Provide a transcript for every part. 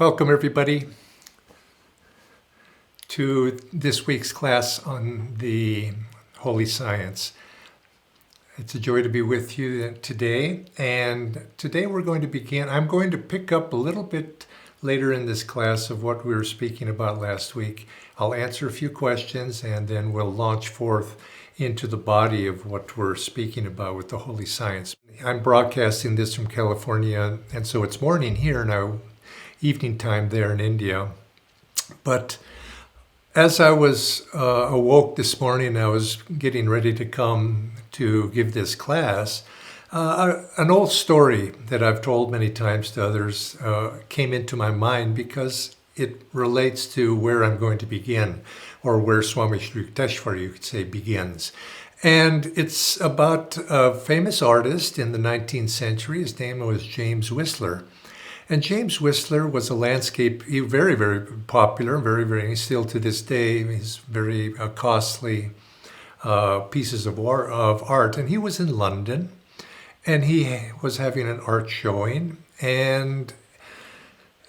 Welcome everybody to this week's class on the Holy Science. It's a joy to be with you today, and today we're going to begin. I'm going to pick up a little bit later in this class of what we were speaking about last week. I'll answer a few questions and then we'll launch forth into the body of what we're speaking about with the Holy Science. I'm broadcasting this from California, and so it's morning here now, evening time there in India. But as I was awoke this morning, I was getting ready to come to give this class. An old story that I've told many times to others came into my mind because it relates to where I'm going to begin, or where Swami Sri Yukteswar, you could say, begins. And it's about a famous artist in the 19th century. His name was James Whistler. And James Whistler was a landscape, very, very popular, very, still to this day, he's very costly pieces of art. And he was in London, and he was having an art showing, and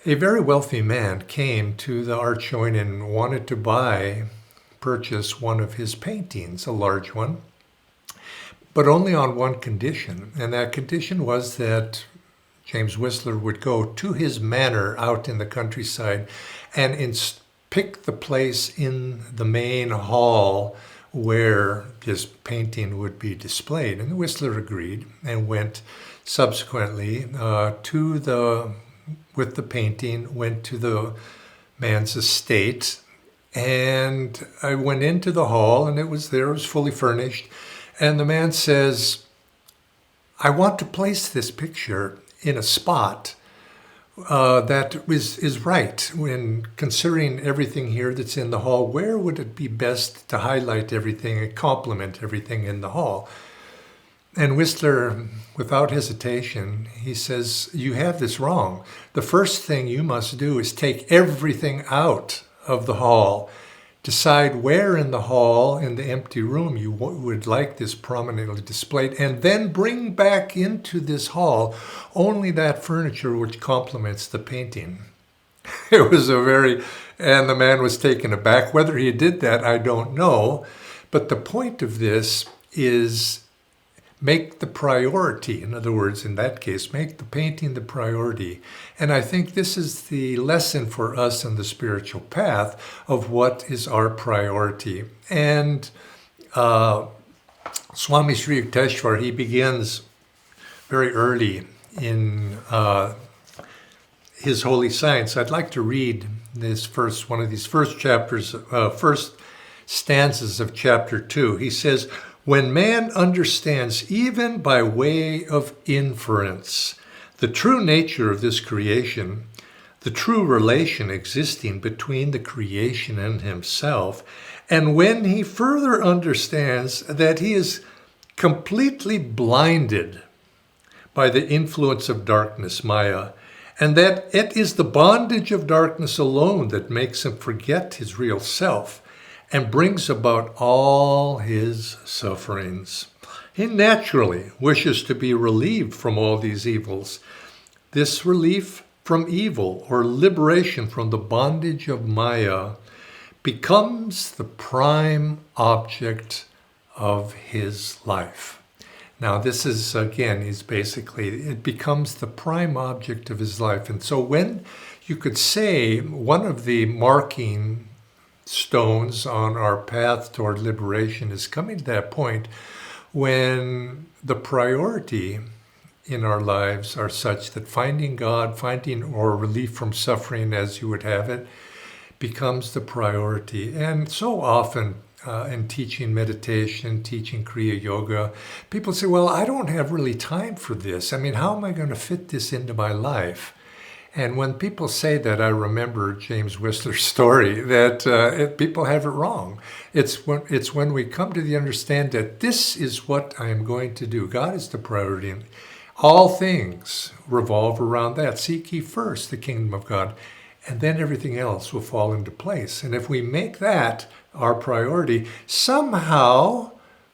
a very wealthy man came to the art showing and wanted to purchase one of his paintings, a large one, but only on one condition. And that condition was that James Whistler would go to his manor out in the countryside and pick the place in the main hall where this painting would be displayed. And Whistler agreed and went subsequently with the painting, went to the man's estate. And I went into the hall, and it was fully furnished. And the man says, I want to place this picture in a spot that is right when considering everything here that's in the hall. Where would it be best to highlight everything and complement everything in the hall? And Whistler, without hesitation, he says, you have this wrong. The first thing you must do is take everything out of the hall. Decide where in the hall, in the empty room, you would like this prominently displayed, and then bring back into this hall only that furniture which complements the painting. And the man was taken aback. Whether he did that, I don't know. But the point of this is make the priority. In other words, in that case, make the painting the priority. And I think this is the lesson for us on the spiritual path of what is our priority. And Swami Sri Yukteswar, he begins very early in his Holy Science. I'd like to read one of these first stanzas of chapter 2. He says, when man understands, even by way of inference, the true nature of this creation, the true relation existing between the creation and himself, and when he further understands that he is completely blinded by the influence of darkness, Maya, and that it is the bondage of darkness alone that makes him forget his real self, and brings about all his sufferings. He naturally wishes to be relieved from all these evils. This relief from evil, or liberation from the bondage of Maya, becomes the prime object of his life. Now this is, again, it becomes the prime object of his life. And so when you could say one of the marking stones on our path toward liberation is coming to that point when the priority in our lives are such that finding God, or relief from suffering as you would have it, becomes the priority. And so often in teaching meditation, teaching Kriya Yoga, people say, well, I don't have really time for this. I mean, how am I going to fit this into my life? And when people say that, I remember James Whistler's story that people have it wrong. It's when we come to the understand that this is what I am going to do. God is the priority. And all things revolve around that. Seek ye first the kingdom of God, and then everything else will fall into place. And if we make that our priority, somehow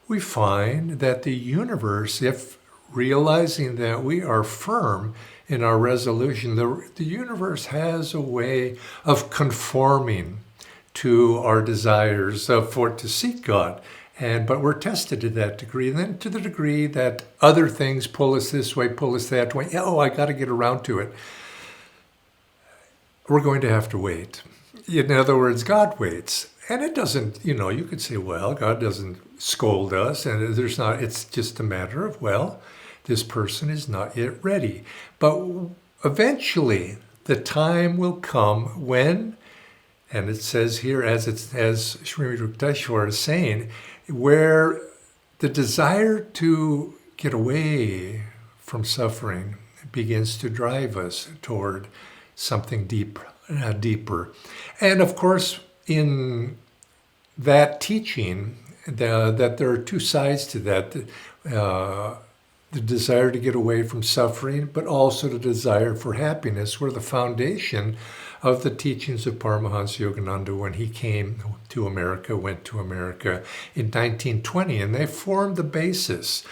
we find that the universe, if realizing that we are firm in our resolution, the universe has a way of conforming to our desires to seek God. But we're tested to that degree. And then to the degree that other things pull us this way, pull us that way, I got to get around to it, we're going to have to wait. In other words, God waits. And it doesn't, you could say, well, God doesn't scold us, and it's just a matter of, well, this person is not yet ready. But eventually, the time will come when, and it says here, as Sri Yukteswar is saying, where the desire to get away from suffering begins to drive us toward something deeper. And of course, in that teaching, that there are two sides to that. The desire to get away from suffering, but also the desire for happiness, were the foundation of the teachings of Paramhansa Yogananda when he went to America in 1920. And they formed the basis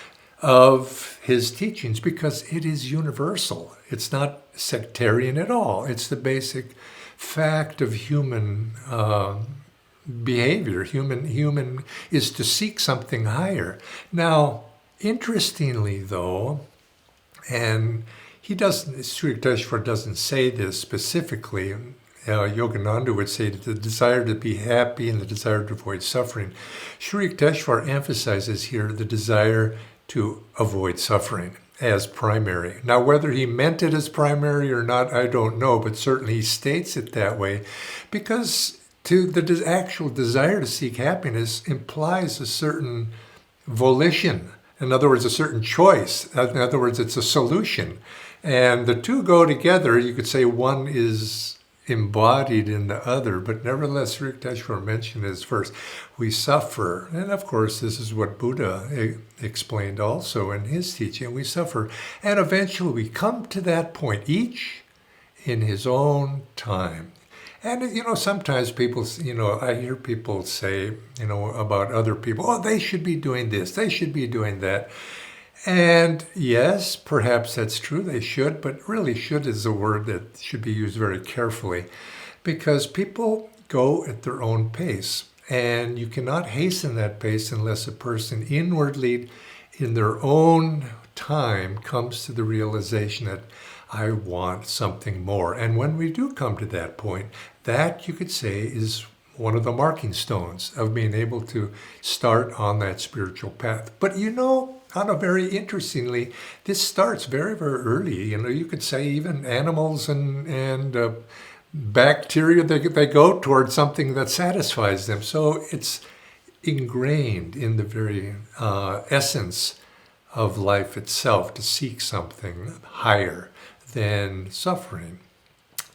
of his teachings because it is universal. It's not sectarian at all. It's the basic fact of human behavior. Human is to seek something higher. Now, interestingly, though, and Sri Yukteswar doesn't say this specifically. Yogananda would say that the desire to be happy and the desire to avoid suffering. Sri Yukteswar emphasizes here the desire to avoid suffering as primary. Now, whether he meant it as primary or not, I don't know, but certainly he states it that way because the actual desire to seek happiness implies a certain volition. In other words, a certain choice. In other words, it's a solution. And the two go together. You could say one is embodied in the other, but nevertheless, Sri Yukteswar mentioned this first. We suffer. And of course, this is what Buddha explained also in his teaching. We suffer. And eventually we come to that point, each in his own time. And, sometimes people, I hear people say, about other people, they should be doing this, they should be doing that. And yes, perhaps that's true, they should, but really should is a word that should be used very carefully because people go at their own pace. And you cannot hasten that pace unless a person inwardly, in their own time, comes to the realization that I want something more. And when we do come to that point, that, you could say, is one of the marking stones of being able to start on that spiritual path. But very interestingly, this starts very, very early. You could say even animals and bacteria, they go towards something that satisfies them. So it's ingrained in the very essence of life itself to seek something higher than suffering.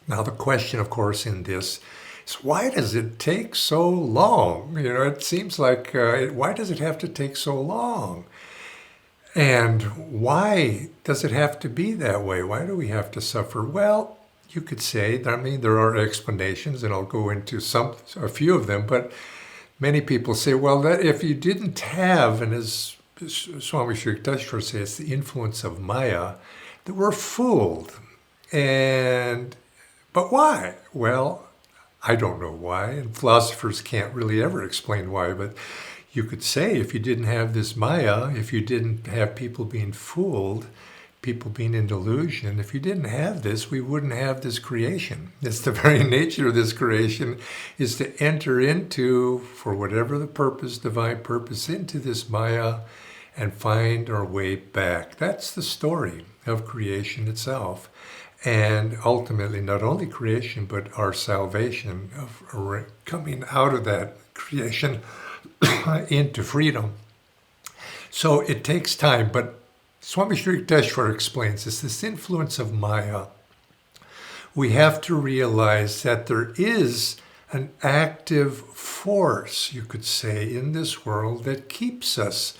Now, the question, of course, in this is why does it take so long? It seems like, why does it have to take so long? And why does it have to be that way? Why do we have to suffer? Well, you could say, there are explanations, and I'll go into a few of them, but many people say, well, that if you didn't have, and as Swami Sri Yukteswar says, the influence of Maya, that we're fooled. But why? Well, I don't know why, and philosophers can't really ever explain why, but you could say if you didn't have this Maya, if you didn't have people being fooled, people being in delusion, if you didn't have this, we wouldn't have this creation. It's the very nature of this creation is to enter into, for whatever the purpose, divine purpose, into this Maya and find our way back. That's the story of creation itself. And ultimately, not only creation, but our salvation of coming out of that creation into freedom. So it takes time, but Swami Sri Yukteswar explains this influence of Maya. We have to realize that there is an active force, you could say, in this world that keeps us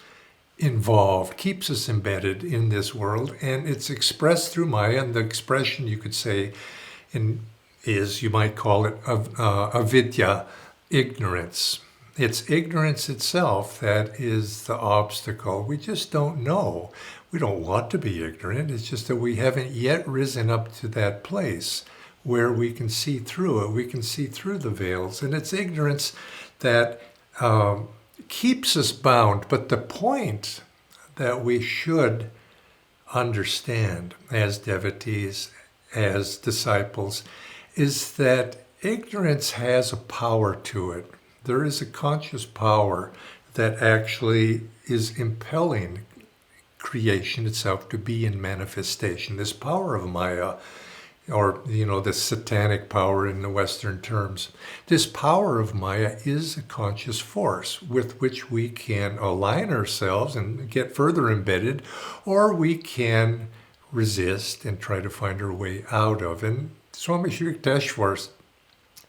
involved, keeps us embedded in this world, and it's expressed through Maya, and the expression you could say is, you might call it avidya, ignorance. It's ignorance itself that is the obstacle. We just don't know. we don't want to be ignorant. It's just that we haven't yet risen up to that place where we can see through it. We can see through the veils. And it's ignorance that keeps us bound. But the point that we should understand as devotees, as disciples, is that ignorance has a power to it. There is a conscious power that actually is impelling creation itself to be in manifestation. This power of Maya, or the satanic power in the Western terms. This power of Maya is a conscious force with which we can align ourselves and get further embedded, or we can resist and try to find our way out of. And Swami Sri Yukteswar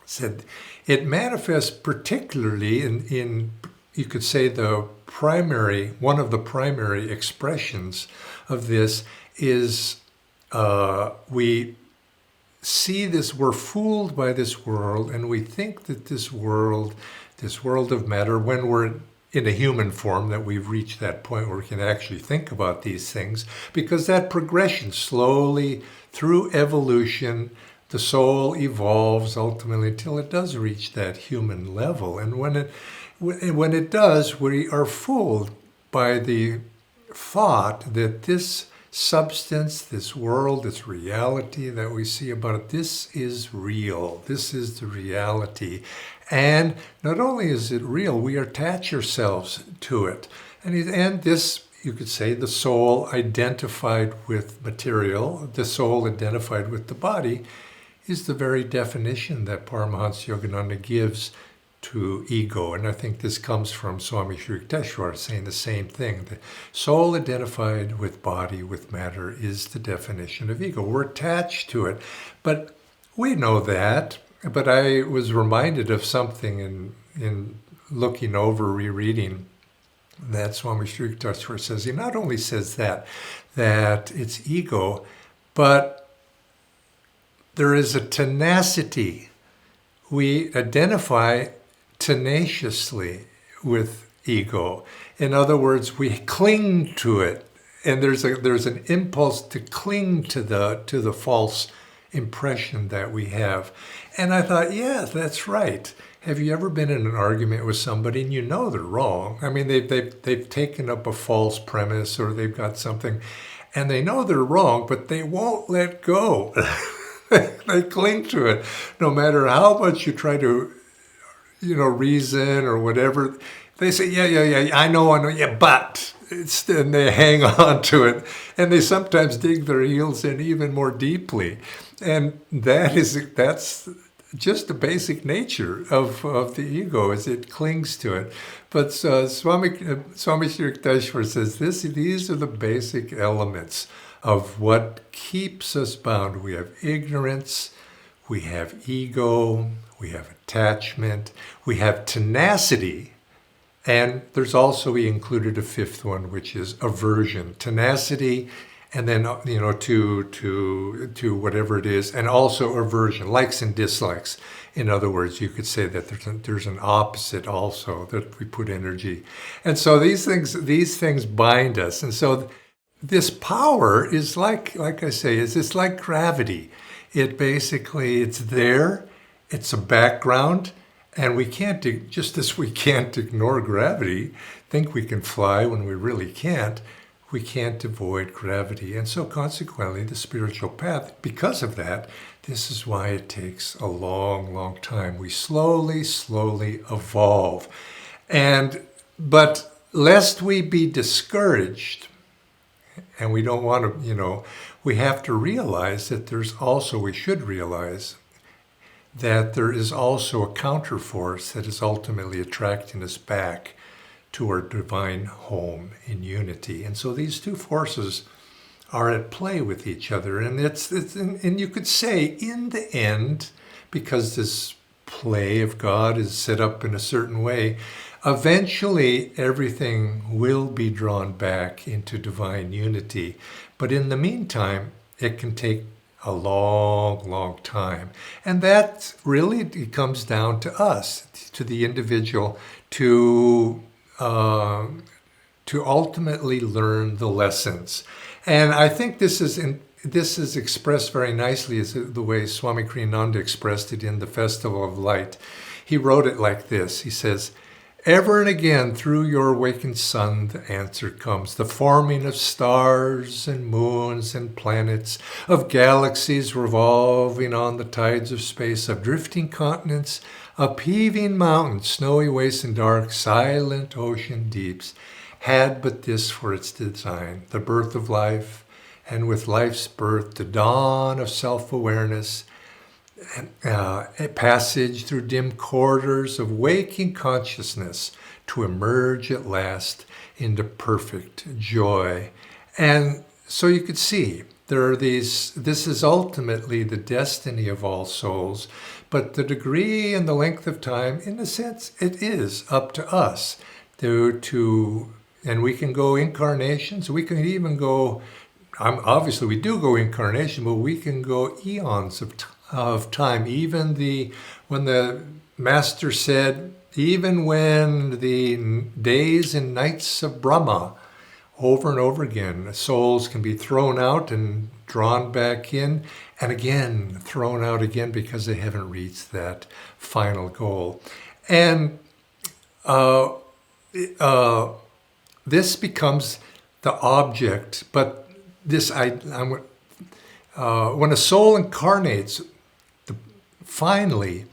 said it manifests particularly in you could say one of the primary expressions of this is we see this, we're fooled by this world, and we think that this world of matter, when we're in a human form, that we've reached that point where we can actually think about these things, because that progression slowly through evolution, the soul evolves ultimately until it does reach that human level. And when it does, we are fooled by the thought that this substance, this world, this reality that we see about it, this is real. This is the reality. And not only is it real, we attach ourselves to it. And this, you could say, the soul identified with material, the soul identified with the body, is the very definition that Paramhansa Yogananda gives to ego. And I think this comes from Swami Sri Yukteswar saying the same thing. The soul identified with body, with matter, is the definition of ego. We're attached to it. But we know that. But I was reminded of something in looking over, rereading, that Swami Sri Yukteswar says. He not only says that it's ego, but there is a tenacity. We identify tenaciously with ego. In other words, we cling to it, and there's an impulse to cling to the false impression that we have. And I thought, yeah, that's right. Have you ever been in an argument with somebody and you know they're wrong? I mean, they've taken up a false premise, or they've got something, and they know they're wrong, but they won't let go. They cling to it, no matter how much you try to reason or whatever. They say, yeah, I know, yeah, but and they hang on to it, and they sometimes dig their heels in even more deeply. And that's just the basic nature of the ego, as it clings to it. But Swami Sri Yukteswar says these are the basic elements of what keeps us bound. We have ignorance, we have ego, we have attachment, we have tenacity, and there's also, we included a fifth one, which is aversion. Tenacity, and then to whatever it is, and also aversion, likes and dislikes. In other words, you could say that there's an opposite also, that we put energy. And so these things bind us. And so this power is like I say, it's like gravity. It's there. It's a background, and we can't, just as we can't ignore gravity, think we can fly when we really can't, we can't avoid gravity. And so consequently, the spiritual path, because of that, this is why it takes a long, long time. We slowly evolve. But lest we be discouraged, and we don't want to, we have to realize that we should realize that there is also a counterforce that is ultimately attracting us back to our divine home in unity. And so these two forces are at play with each other. And and you could say, in the end, because this play of God is set up in a certain way, eventually everything will be drawn back into divine unity. But in the meantime, it can take a long, long time. And that really, it comes down to us, to the individual, to to ultimately learn the lessons. And I think this is expressed very nicely as the way Swami Kriyananda expressed it in the Festival of Light. He wrote it like this. He says, "Ever and again through your awakened sun the answer comes, the forming of stars and moons and planets, of galaxies revolving on the tides of space, of drifting continents, upheaving mountains, snowy wastes and dark, silent ocean deeps, had but this for its design, the birth of life, and with life's birth the dawn of self-awareness, a passage through dim corridors of waking consciousness to emerge at last into perfect joy." And so you could see there are this is ultimately the destiny of all souls, but the degree and the length of time, in a sense, it is up to us and we can go incarnations, we can even go, obviously we do go incarnation, but we can go eons of time. Even when the Master said, even when the days and nights of Brahma, over and over again, souls can be thrown out and drawn back in, and again thrown out again because they haven't reached that final goal. And this becomes the object, but when a soul incarnates finally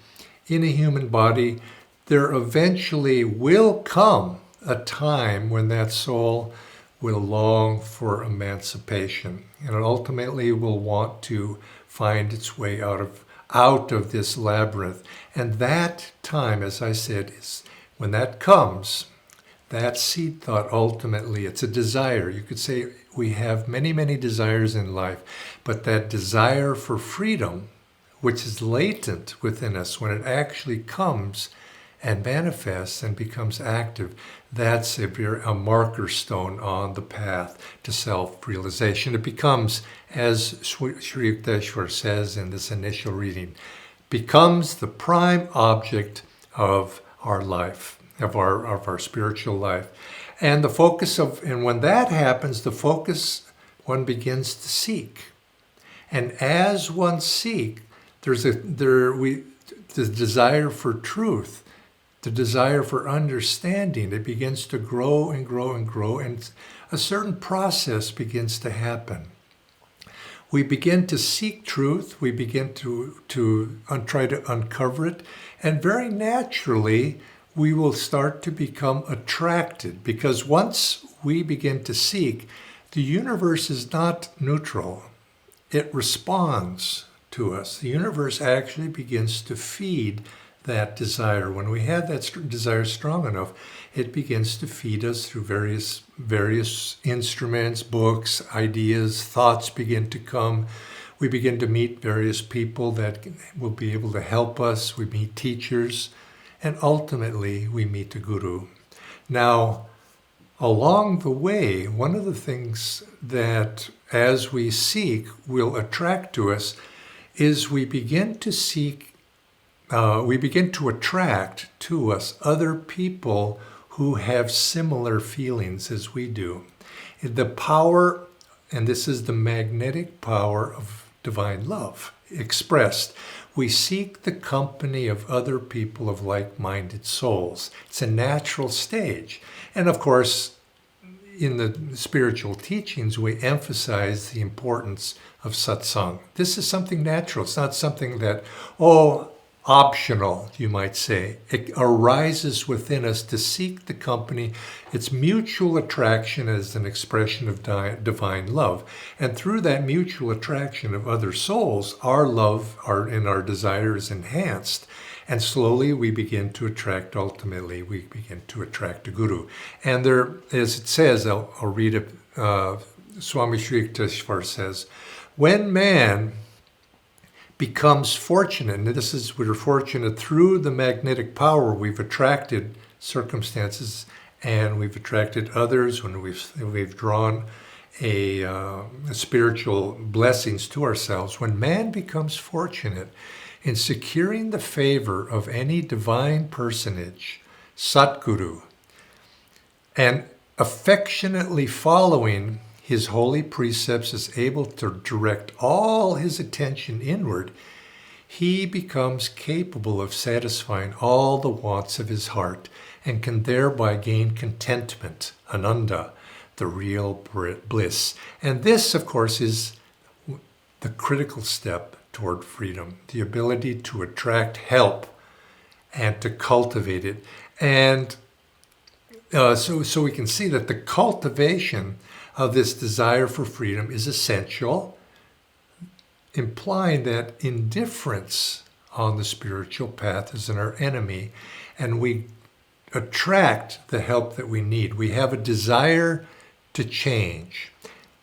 in a human body, there eventually will come a time when that soul will long for emancipation, and it ultimately will want to find its way out of this labyrinth. And that time, as I said, is when that comes. That seed thought, ultimately, it's a desire. You could say we have many, many desires in life, but that desire for freedom, which is latent within us, when it actually comes and manifests and becomes active, that's a marker stone on the path to self-realization. It becomes, as Sri Yukteswar says in this initial reading, becomes the prime object of our life, of our spiritual life. And when that happens, one begins to seek. And as one seeks, the desire for truth, the desire for understanding, it begins to grow and grow and grow, and a certain process begins to happen. We begin to seek truth, we begin to try to uncover it, and very naturally, we will start to become attracted, because once we begin to seek, the universe is not neutral. It responds to us. The universe actually begins to feed that desire. When we have that desire strong enough, it begins to feed us through various instruments, books, ideas, thoughts begin to come. We begin to meet various people that will be able to help us. We meet teachers, and ultimately we meet the Guru. Now, along the way, one of the things that as we seek will attract to us is we begin to attract to us other people who have similar feelings as we do. The power, and this is the magnetic power of divine love expressed. We seek the company of other people of like-minded souls. It's a natural stage. And of course, in the spiritual teachings, we emphasize the importance of satsang. This is something natural. It's not something that, optional, you might say. It arises within us to seek the company. It's mutual attraction as an expression of divine love. And through that mutual attraction of other souls, our love and our desire is enhanced. And slowly we begin to attract, ultimately, we begin to attract a guru. And there, as it says, I'll read it, Swami Sri Yukteswar says, when man becomes fortunate, and we're fortunate through the magnetic power, we've attracted circumstances and we've attracted others when we've drawn a spiritual blessings to ourselves. When man becomes fortunate in securing the favor of any divine personage, Satguru, and affectionately following his holy precepts is able to direct all his attention inward, he becomes capable of satisfying all the wants of his heart and can thereby gain contentment, Ananda, the real bliss. And this, of course, is the critical step toward freedom, the ability to attract help and to cultivate it. And so we can see that the cultivation of this desire for freedom is essential, implying that indifference on the spiritual path is our enemy, and we attract the help that we need. We have a desire to change,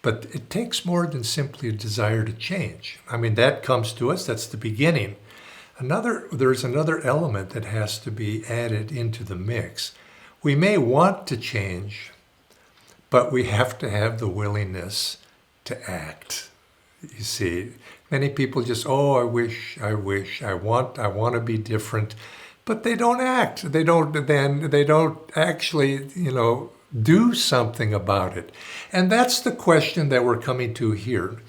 but it takes more than simply a desire to change. I mean, that comes to us, that's the beginning. There's another element that has to be added into the mix. We may want to change, but we have to have the willingness to act. You see, many people just, I wish, I want to be different, but they don't act. They don't actually, do something about it. And that's the question that we're coming to here.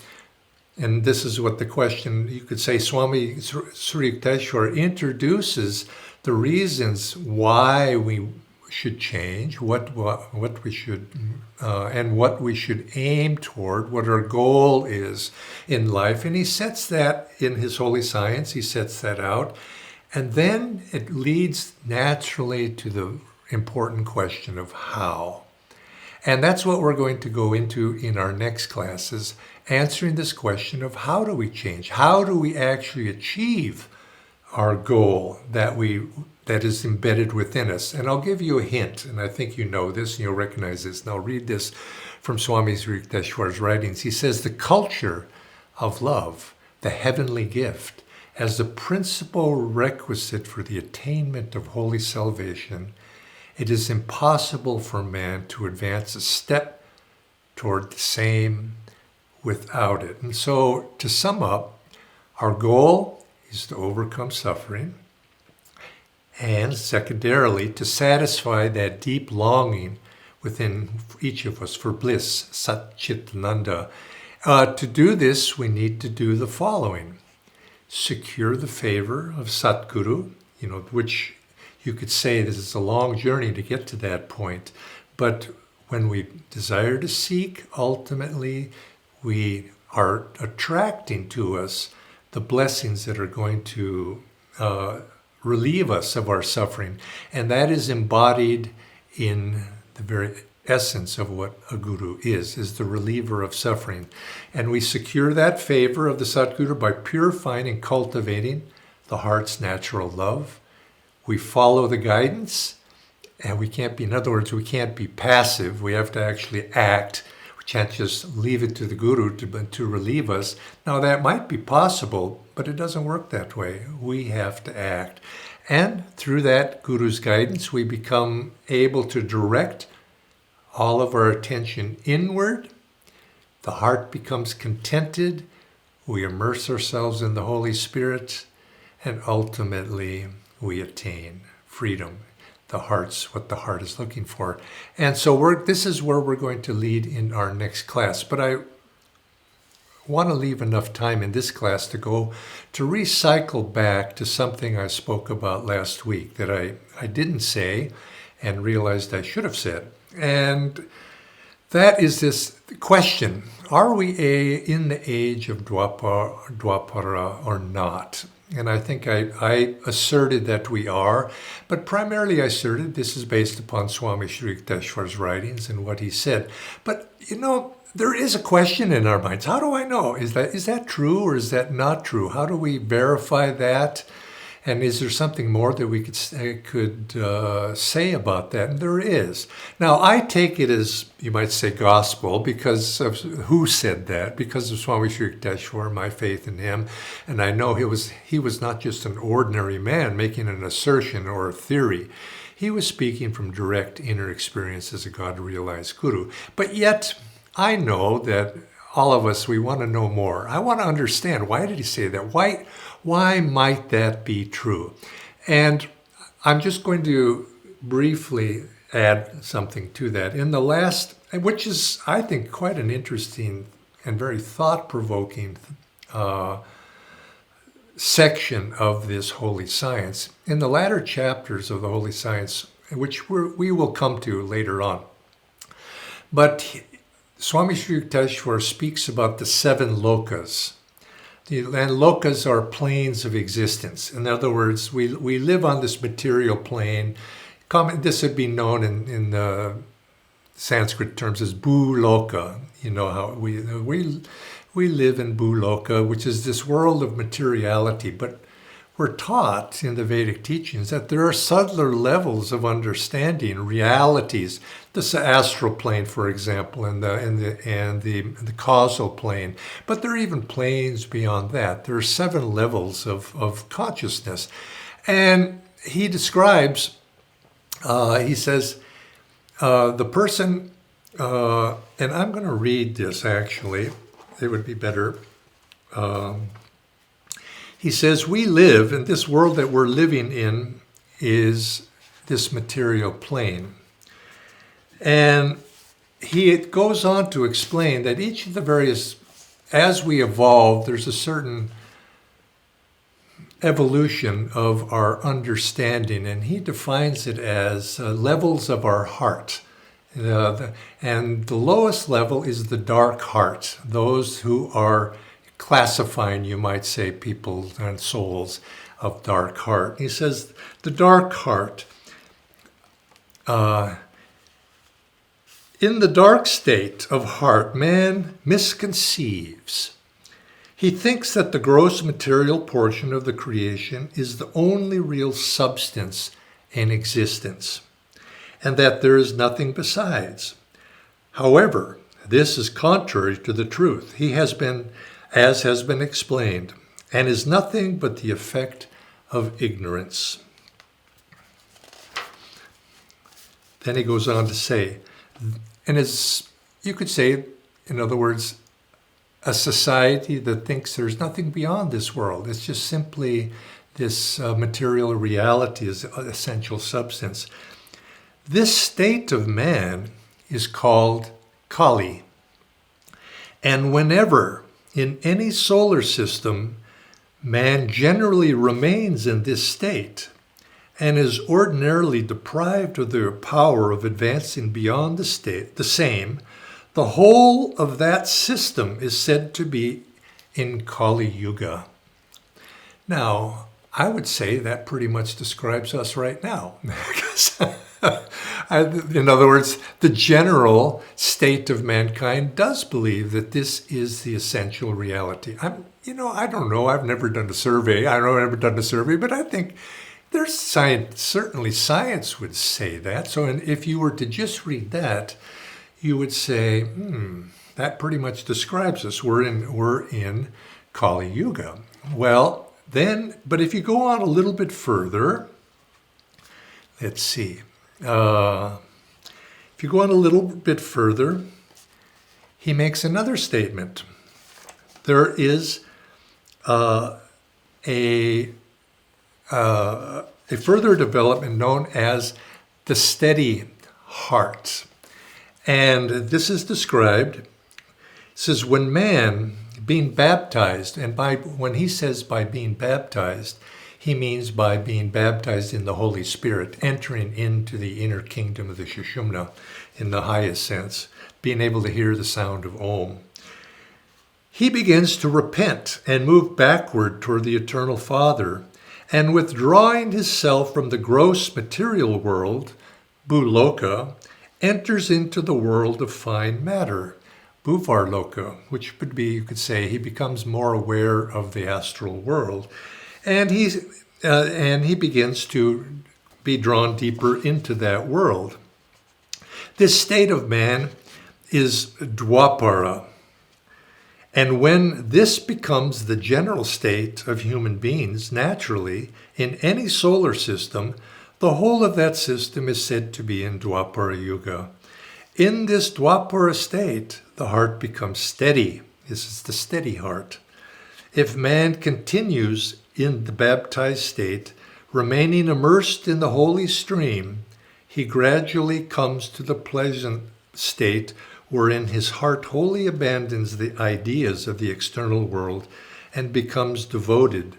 And this is what the question, you could say, Swami Sri Yukteswar introduces the reasons why we should change, what we should, and what we should aim toward, what our goal is in life. And he sets that in his holy science, he sets that out. And then it leads naturally to the important question of how. And that's what we're going to go into in our next classes, answering this question of how do we change? How do we actually achieve our goal that is embedded within us? And I'll give you a hint, and I think you know this and you'll recognize this. And I'll read this from Swami Sri Yukteswar's writings. He says, the culture of love, the heavenly gift, as the principal requisite for the attainment of holy salvation, it is impossible for man to advance a step toward the same without it. And so, to sum up, our goal is to overcome suffering, and secondarily, to satisfy that deep longing within each of us for bliss, Sat Chit Ananda. To do this, we need to do the following. Secure the favor of Satguru, which you could say this is a long journey to get to that point. But when we desire to seek, ultimately, we are attracting to us the blessings that are going to relieve us of our suffering. And that is embodied in the very essence of what a guru is the reliever of suffering. And we secure that favor of the Satguru by purifying and cultivating the heart's natural love. We follow the guidance, and we can't be passive. We have to actually act. We can't just leave it to the guru to relieve us. Now, that might be possible, but it doesn't work that way. We have to act. And through that guru's guidance, we become able to direct all of our attention inward. The heart becomes contented. We immerse ourselves in the Holy Spirit, and ultimately we attain freedom. What the heart is looking for. And so this is where we're going to lead in our next class. But I want to leave enough time in this class to recycle back to something I spoke about last week that I didn't say and realized I should have said. And that is this question: are we in the age of Dwapara or not? And I think I asserted that we are, but primarily I asserted this is based upon Swami Sri Yukteswar's writings and what he said. But, there is a question in our minds. How do I know? Is that true or is that not true? How do we verify that? And is there something more that we could say about that? And there is. Now, I take it as, you might say, gospel, because of who said that, because of Swami Sri Yukteswar, my faith in him. And I know he was not just an ordinary man making an assertion or a theory. He was speaking from direct inner experience as a God-realized guru. But yet, I know that all of us, we want to know more. I want to understand, why did he say that? Why might that be true? And I'm just going to briefly add something to that. In the last, which is, I think, quite an interesting and very thought-provoking section of this holy science, in the latter chapters of the holy science, which we will come to later on. But Swami Sri Yukteswar speaks about the 7 lokas. And lokas are planes of existence. In other words, we live on this material plane. This would be known in Sanskrit terms as bhuloka. You know how we live in bhuloka, which is this world of materiality. But we're taught in the Vedic teachings that there are subtler levels of understanding, realities. This astral plane, for example, and the causal plane. But there are even planes beyond that. There are 7 levels of consciousness. And he describes, he says, the person, and I'm going to read this actually, it would be better. He says, we live, and this world that we're living in is this material plane. And it goes on to explain that each of the various, as we evolve, there's a certain evolution of our understanding, and he defines it as levels of our heart. And the lowest level is the dark heart, those who are classifying, you might say, people and souls of dark heart. He says, the dark heart, in the dark state of heart, man misconceives. He thinks that the gross material portion of the creation is the only real substance in existence, and that there is nothing besides. However, this is contrary to the truth. He has been, as has been explained, and is nothing but the effect of ignorance. Then he goes on to say, and it's, you could say, in other words, a society that thinks there's nothing beyond this world. It's just simply this material reality is essential substance. This state of man is called Kali. And whenever in any solar system, man generally remains in this state and is ordinarily deprived of the power of advancing beyond the same, the whole of that system is said to be in Kali Yuga. Now, I would say that pretty much describes us right now. In other words, the general state of mankind does believe that this is the essential reality. I don't know. I've never done a survey. But I think there's science. Certainly, science would say that. So, and if you were to just read that, you would say, that pretty much describes us. We're in Kali Yuga. Well, then, but if you go on a little bit further, let's see. If you go on a little bit further, he makes another statement. There is a further development known as the steady heart. And this is described, it says, when man being baptized, and when he says by being baptized, he means by being baptized in the Holy Spirit, entering into the inner kingdom of the Sushumna in the highest sense, being able to hear the sound of Om. He begins to repent and move backward toward the Eternal Father, and withdrawing his self from the gross material world, Bhuloka, enters into the world of fine matter, Bhuvarloka, which would be, you could say, he becomes more aware of the astral world. And he begins to be drawn deeper into that world. This state of man is Dwapara. And when this becomes the general state of human beings, naturally, in any solar system, the whole of that system is said to be in Dwapara Yuga. In this Dwapara state, the heart becomes steady. This is the steady heart. If man continues in the baptized state, remaining immersed in the holy stream, he gradually comes to the pleasant state wherein his heart wholly abandons the ideas of the external world and becomes devoted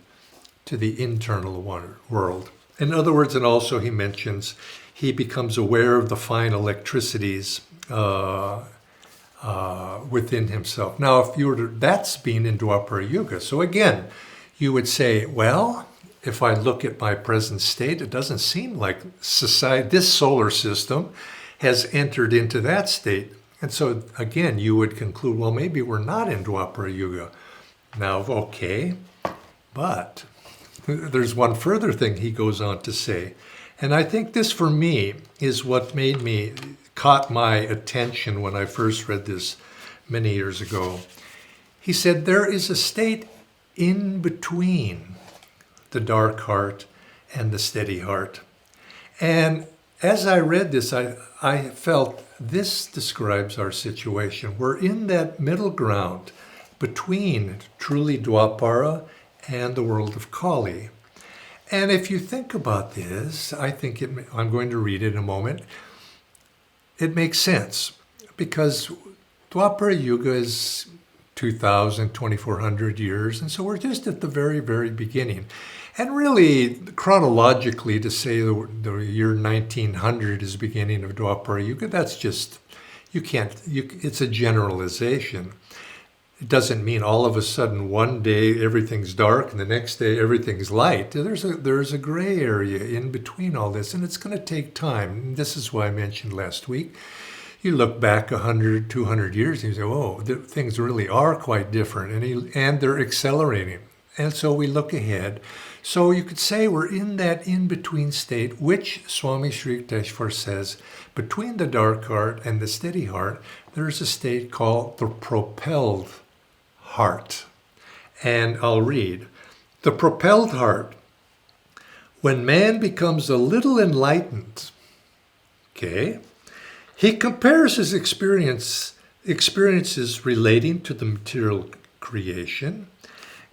to the internal world. In other words, and also he mentions, he becomes aware of the fine electricities within himself. Now, if you were to, that's being in Dwapara Yuga. So again, you would say, well, if I look at my present state, it doesn't seem like society, this solar system, has entered into that state. And so again, you would conclude, well, maybe we're not in Dwapara Yuga. Now, okay, but there's one further thing he goes on to say. And I think this, for me, is what caught my attention when I first read this many years ago. He said, there is a state in between the dark heart and the steady heart. And as I read this, I felt this describes our situation. We're in that middle ground between truly Dwapara and the world of Kali. And if you think about this, I think I'm going to read it in a moment. It makes sense because Dwapara Yuga is 2,000, 2,400 years, and so we're just at the very, very beginning. And really, chronologically, to say the year 1900 is the beginning of Dwapara Yuga, that's just, it's a generalization. It doesn't mean all of a sudden one day everything's dark and the next day everything's light. There's a gray area in between all this, and it's going to take time. And this is why I mentioned last week. You look back 100, 200 years and you say, oh, things really are quite different, and they're accelerating. And so we look ahead. So you could say we're in that in-between state, which Swami Sri Yukteswar says, between the dark heart and the steady heart, there's a state called the propelled heart. And I'll read. The propelled heart, when man becomes a little enlightened, okay, he compares his experiences relating to the material creation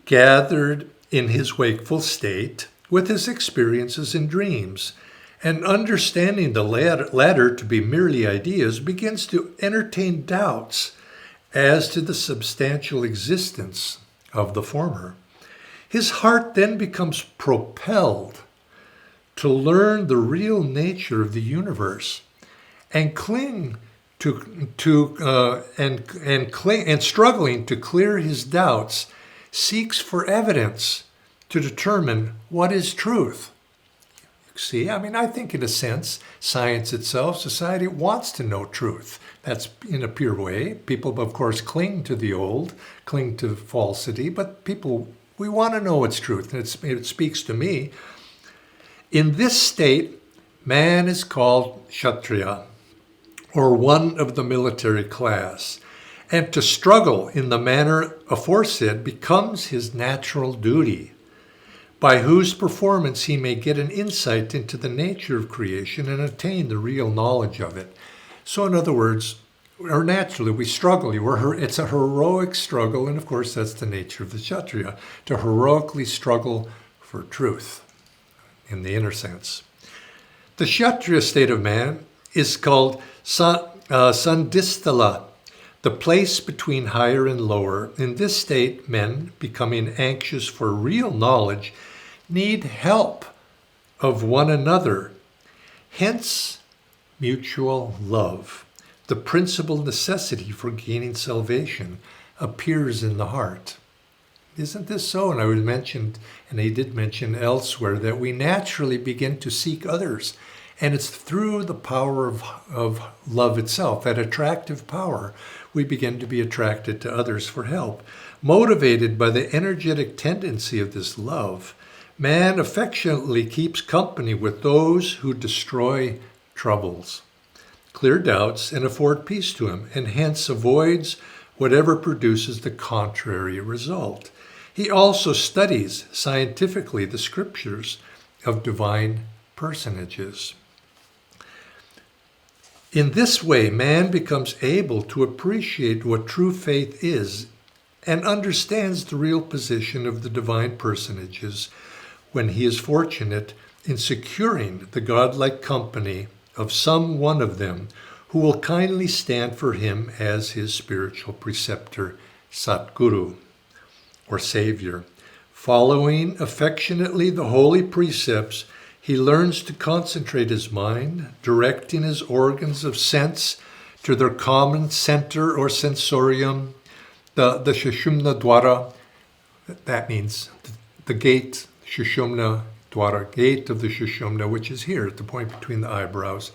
gathered in his wakeful state with his experiences in dreams, and understanding the latter to be merely ideas, begins to entertain doubts as to the substantial existence of the former. His heart then becomes propelled to learn the real nature of the universe and struggling to clear his doubts, seeks for evidence to determine what is truth. See, I think in a sense, science itself, society wants to know truth. That's in a pure way. People, of course, cling to the old, cling to falsity, but we want to know what's truth. And it speaks to me. In this state, man is called Shatriya, or one of the military class. And to struggle in the manner aforesaid becomes his natural duty, by whose performance he may get an insight into the nature of creation and attain the real knowledge of it. So in other words, or naturally, we struggle. It's a heroic struggle, and of course that's the nature of the Kshatriya, to heroically struggle for truth in the inner sense. The Kshatriya state of man is called Sandisthala, the place between higher and lower. In this state, men, becoming anxious for real knowledge, need help of one another. Hence, mutual love, the principal necessity for gaining salvation, appears in the heart. Isn't this so? And he did mention elsewhere that we naturally begin to seek others. And it's through the power of love itself, that attractive power, we begin to be attracted to others for help. Motivated by the energetic tendency of this love, man affectionately keeps company with those who destroy troubles, clear doubts, and afford peace to him, and hence avoids whatever produces the contrary result. He also studies scientifically the scriptures of divine personages. In this way, man becomes able to appreciate what true faith is and understands the real position of the divine personages when he is fortunate in securing the godlike company of some one of them who will kindly stand for him as his spiritual preceptor, Satguru, or Savior. Following affectionately the holy precepts, he learns to concentrate his mind, directing his organs of sense to their common center or sensorium, the Sushumna Dwara. That means the gate, Sushumna Dwara, gate of the Sushumna, which is here at the point between the eyebrows,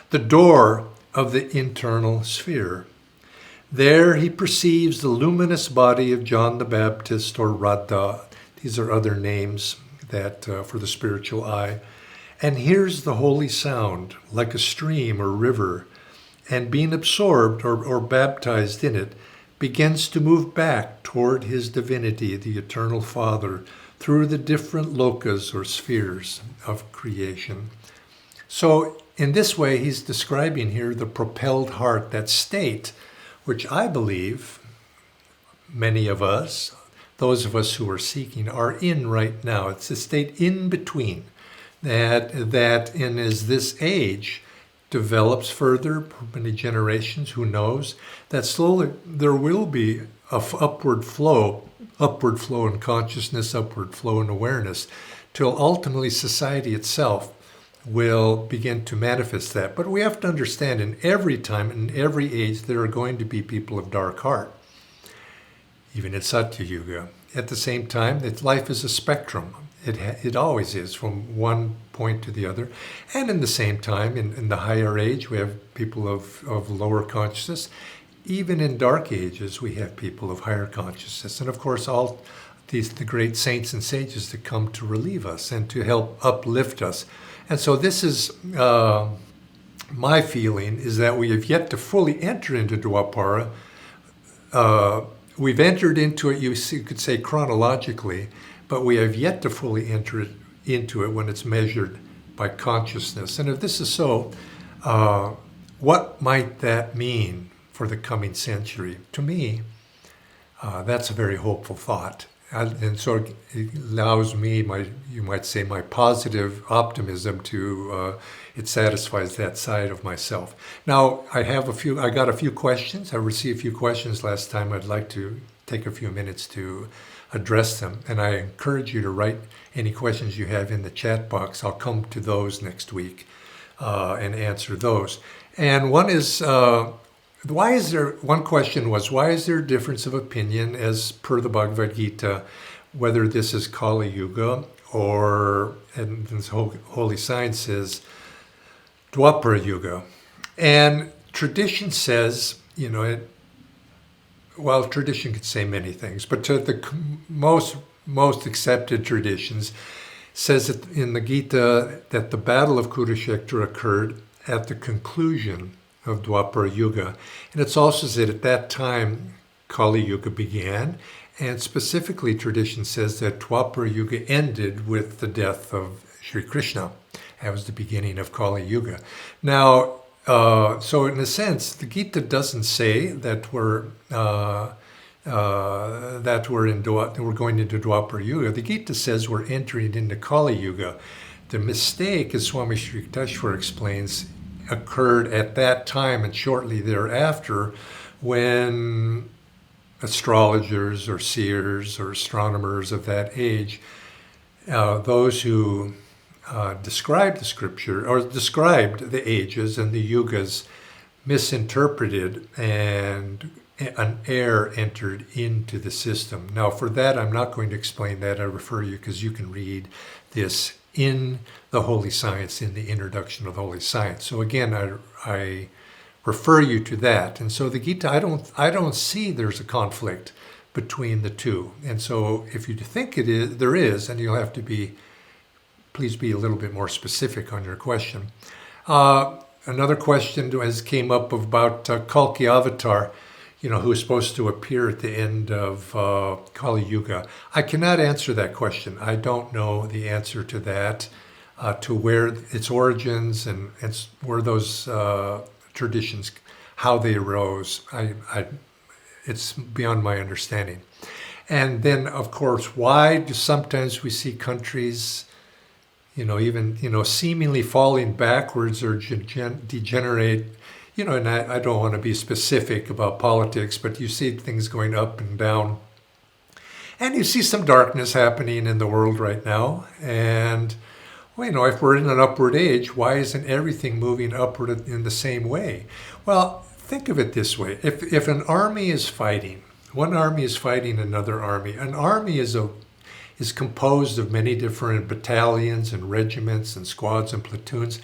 the door of the internal sphere. There he perceives the luminous body of John the Baptist, or Radha. These are other names that for the spiritual eye. And hears the holy sound like a stream or river, and being absorbed or baptized in it, begins to move back toward his divinity, the eternal Father, through the different lokas or spheres of creation. So in this way, he's describing here the propelled heart, that state, which I believe many of us, those of us who are seeking, are in right now. It's a state in between that in as this age develops further, for many generations, who knows, that slowly there will be a upward flow in consciousness, upward flow in awareness, till ultimately society itself will begin to manifest that. But we have to understand, in every time, in every age, there are going to be people of dark heart, even in Satya Yuga. At the same time, that life is a spectrum. It always is, from one point to the other. And in the same time, in the higher age, we have people of lower consciousness. Even in dark ages, we have people of higher consciousness. And of course, all the great saints and sages that come to relieve us and to help uplift us. And so this is my feeling, is that we have yet to fully enter into Dwapara. We've entered into it, you could say, chronologically, but we have yet to fully enter into it when it's measured by consciousness. And if this is so, what might that mean for the coming century? To me, that's a very hopeful thought. And so it allows me, you might say, my positive optimism to, it satisfies that side of myself. Now, I got a few questions. I received a few questions last time. I'd like to take a few minutes to address them. And I encourage you to write any questions you have in the chat box. I'll come to those next week and answer those. And one is, one question was, why is there a difference of opinion as per the Bhagavad Gita, whether this is Kali Yuga or, and this holy science says, Dwapara Yuga. And tradition says, tradition could say many things, but to the most accepted traditions says that in the Gita that the battle of Kurukshetra occurred at the conclusion of Dwapara Yuga. And it's also said at that time Kali Yuga began, and specifically tradition says that Dwapara Yuga ended with the death of Sri Krishna. That was the beginning of Kali Yuga. Now, so in a sense, the Gita doesn't say that we're going into Dwapara Yuga. The Gita says we're entering into Kali Yuga. The mistake, as Swami Sri Yukteswar explains, occurred at that time and shortly thereafter, when astrologers or seers or astronomers of that age, those who described the scripture or described the ages and the yugas, misinterpreted, and an error entered into the system. Now, for that, I'm not going to explain that. I refer you, because you can read this in the Holy Science, in the introduction of the Holy Science. So again, I refer you to that. And so the Gita, I don't see there's a conflict between the two. And so if you think there is, and you'll have to please be a little bit more specific on your question. Another question came up about Kalki Avatar, who is supposed to appear at the end of Kali Yuga. I cannot answer that question. I don't know the answer to that, to where its origins and where those traditions, how they arose. It's beyond my understanding. And then, of course, why do sometimes we see countries even, seemingly falling backwards or degenerate, and I don't want to be specific about politics, but you see things going up and down. And you see some darkness happening in the world right now. And, well, if we're in an upward age, why isn't everything moving upward in the same way? Well, think of it this way. If an army is fighting, one army is fighting another army. An army is composed of many different battalions and regiments and squads and platoons,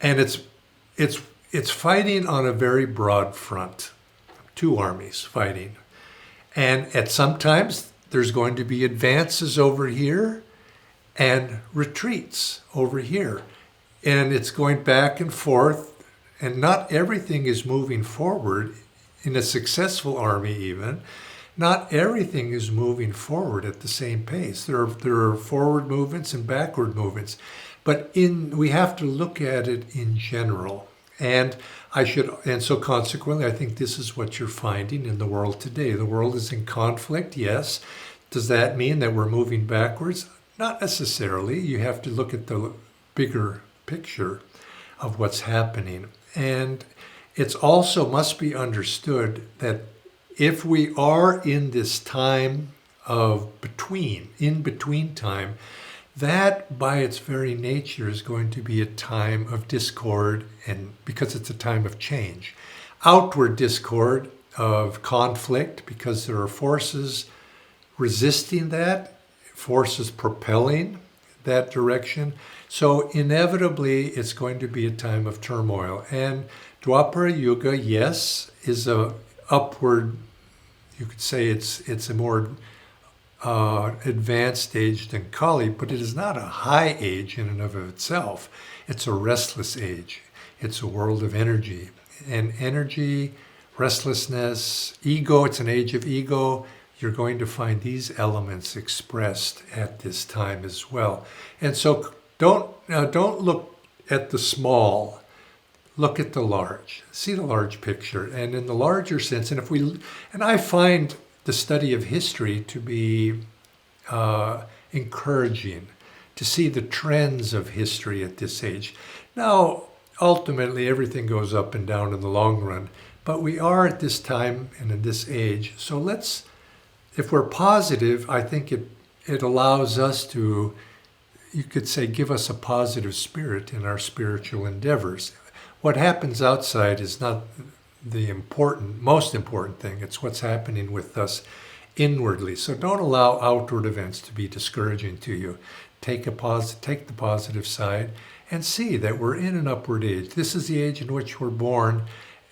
and it's fighting on a very broad front. Two armies fighting, and at sometimes there's going to be advances over here and retreats over here, and it's going back and forth, and not everything is moving forward. In a successful army, even not everything is moving forward at the same pace. There are forward movements and backward movements, but we have to look at it in general. And so consequently, I think this is what you're finding in the world today. The world is in conflict, yes. Does that mean that we're moving backwards? Not necessarily. You have to look at the bigger picture of what's happening. And it's also must be understood that if we are in this time of in between time, that by its very nature is going to be a time of discord, and because it's a time of change. Outward discord, of conflict, because there are forces resisting that, forces propelling that direction. So inevitably, it's going to be a time of turmoil. And Dwapara Yuga, yes, is a upward, you could say it's a more advanced age than Kali, but it is not a high age in and of itself. It's a restless age. It's a world of energy. And energy, restlessness, ego, it's an age of ego. You're going to find these elements expressed at this time as well. And so don't look at the small, look at the large. See the large picture. And in the larger sense, and I find the study of history to be encouraging, to see the trends of history at this age. Now, ultimately, everything goes up and down in the long run, but we are at this time and in this age. So if we're positive, I think it allows us to, you could say, give us a positive spirit in our spiritual endeavors. What happens outside is not the most important thing. It's what's happening with us inwardly. So don't allow outward events to be discouraging to you. Take the positive side and see that we're in an upward age. This is the age in which we're born,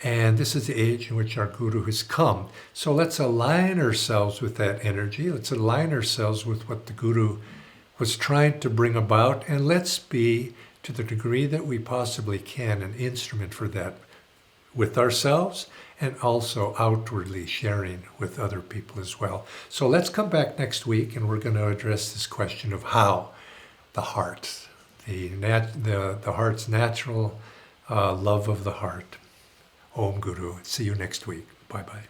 and this is the age in which our Guru has come. So let's align ourselves with that energy. Let's align ourselves with what the Guru was trying to bring about, and let's be, to the degree that we possibly can, an instrument for that with ourselves and also outwardly sharing with other people as well. So let's come back next week, and we're going to address this question of how the heart, the heart's natural love of the heart. Om Guru. See you next week. Bye-bye.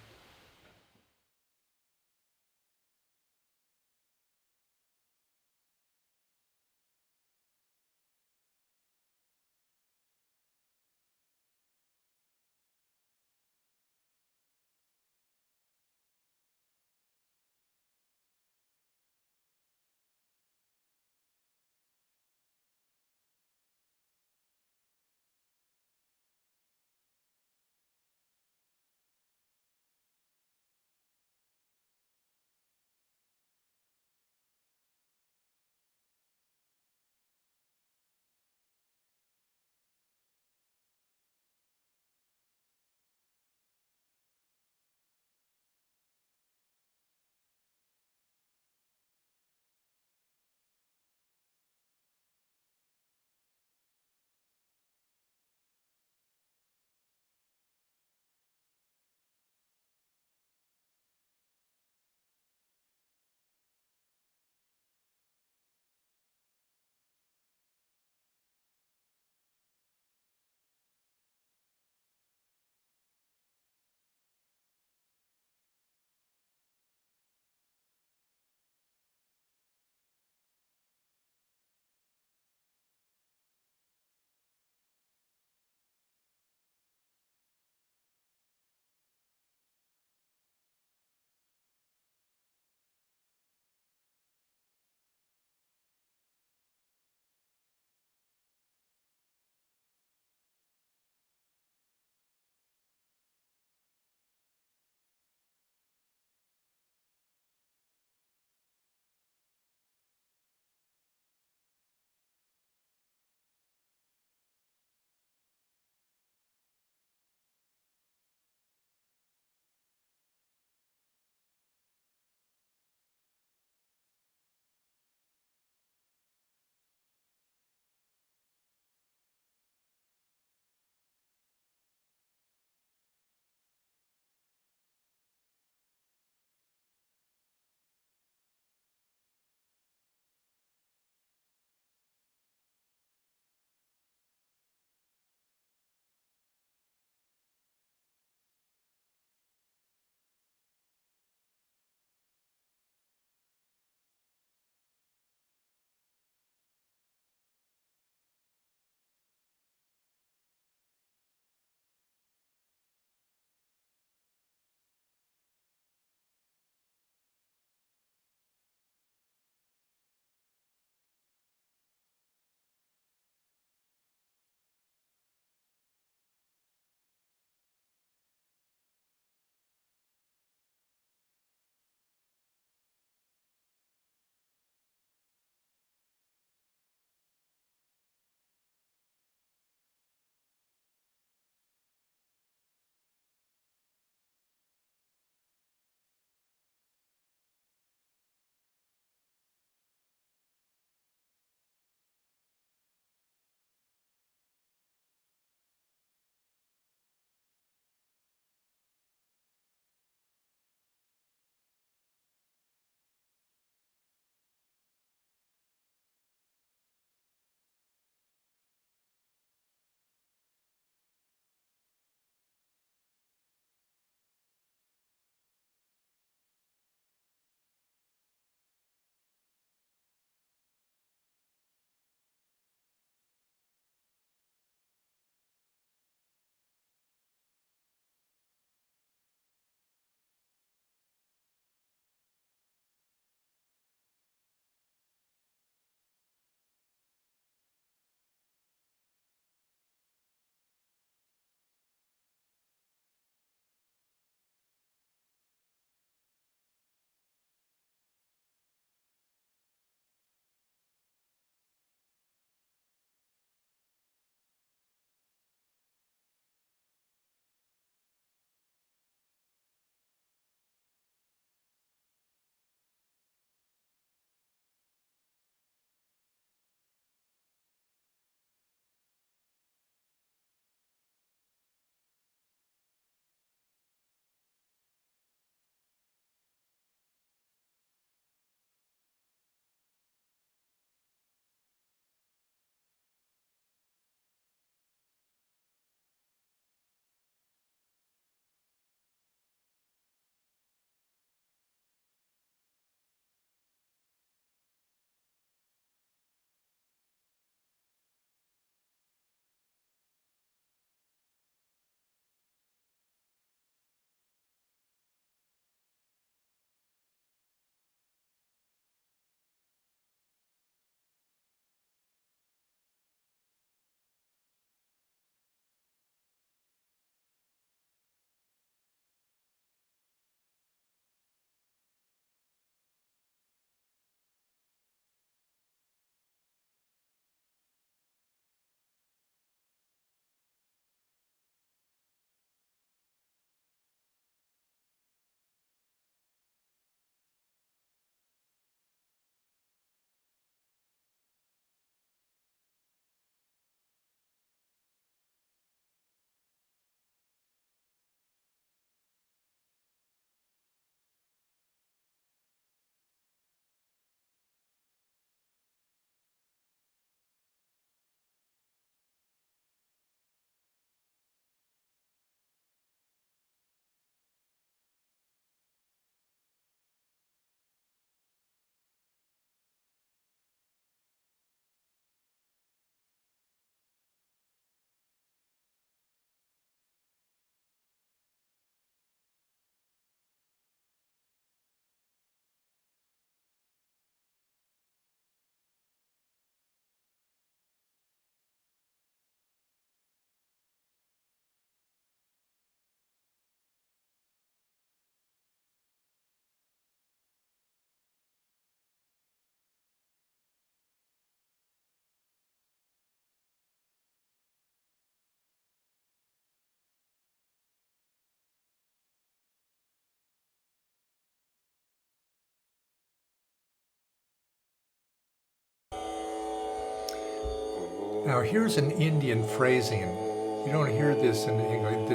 Now here's an Indian phrasing. You don't hear this in English.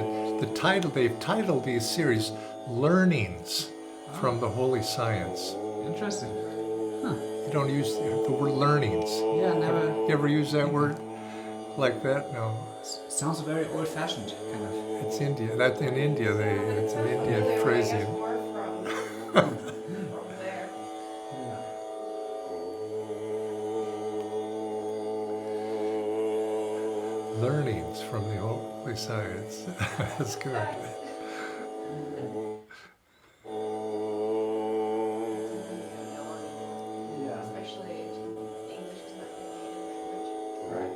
They've titled these series Learnings from the Holy Science. Interesting. You don't use the word learnings. Yeah, never. You ever use that word like that? No. Sounds very old-fashioned, kind of. It's India. That's in India. It's an Indian phrasing. From there. Learnings from the Holy Science. That's good. Especially English is not your native language. Right.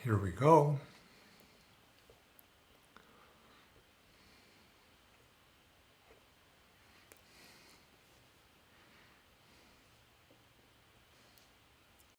Here we go.